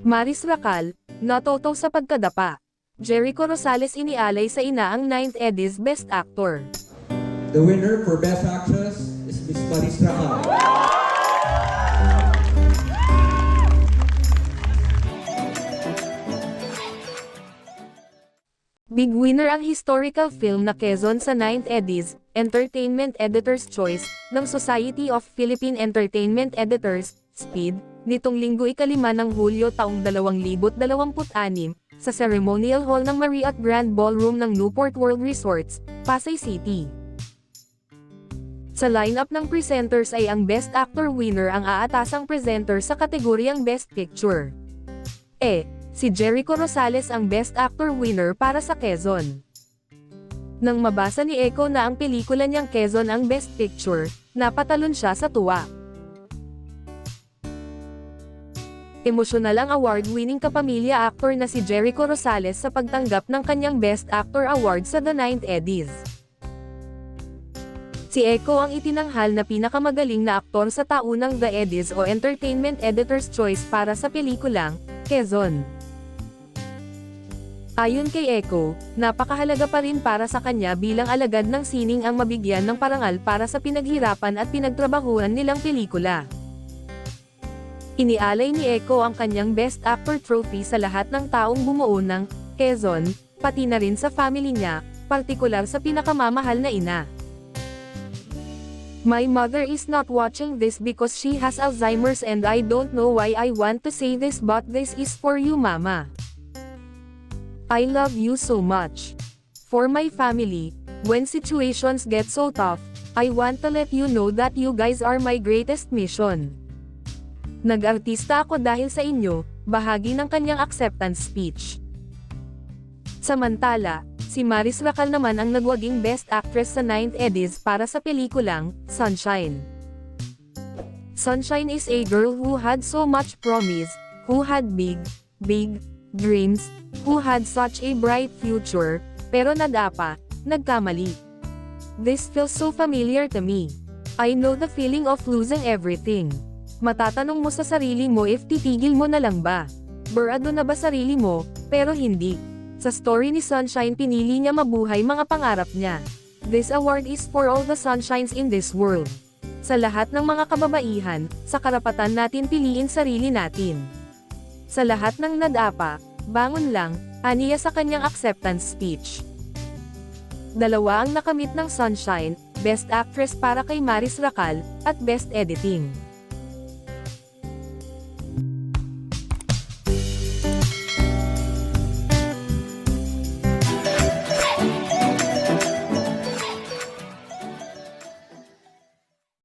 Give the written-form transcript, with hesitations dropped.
Maris Racal, natuto sa pagkadapa. Jericho Rosales inialay sa ina ang 9th Eddy's Best Actor. The winner for Best Actress is Miss Maris Racal. Big winner ang historical film na Quezon sa 9th Eddy's Entertainment Editor's Choice ng Society of Philippine Entertainment Editors, SPEED, nitong Linggo 5 ng Hulyo taong 2026 sa Ceremonial Hall ng Marriott Grand Ballroom ng Newport World Resorts, Pasay City. Sa lineup ng presenters ay ang Best Actor winner ang aatasang presenter sa kategoryang Best Picture. Si Jericho Rosales ang Best Actor winner para sa Quezon. Nang mabasa ni Eco na ang pelikula niyang Quezon ang Best Picture, napatalon siya sa tuwa. Emosyonal ang award-winning kapamilya actor na si Jericho Rosales sa pagtanggap ng kanyang Best Actor Award sa The 9th Eddy's. Si Eco ang itinanghal na pinakamagaling na aktor sa taunang The Eddy's o Entertainment Editor's Choice para sa pelikulang Quezon. Ayon kay Eco, napakahalaga pa rin para sa kanya bilang alagad ng sining ang mabigyan ng parangal para sa pinaghirapan at pinagtrabahuan nilang pelikula. Inialay ni Eco ang kanyang Best Actor trophy sa lahat ng taong bumuo ng Quezon, pati na rin sa family niya, partikular sa pinakamamahal na ina. My mother is not watching this because she has Alzheimer's and I don't know why I want to say this but this is for you mama. I love you so much. For my family, when situations get so tough, I want to let you know that you guys are my greatest mission. Nag-artista ako dahil sa inyo, bahagi ng kanyang acceptance speech. Samantala, si Maris Racal naman ang nagwaging Best Actress sa 9th Eddy's para sa pelikulang Sunshine. Sunshine is a girl who had so much promise, who had big dreams, who had such a bright future, pero nagkamali. This feels so familiar to me. I know the feeling of losing everything. Matatanong mo sa sarili mo if titigil mo na lang ba? Burado na ba sarili mo, pero hindi. Sa story ni Sunshine pinili niya mabuhay mga pangarap niya. This award is for all the sunshines in this world. Sa lahat ng mga kababaihan, sa karapatan natin piliin sarili natin. Sa lahat ng bangon lang, aniya sa kanyang acceptance speech. Dalawa ang nakamit ng Sunshine, Best Actress para kay Maris Racal, at Best Editing.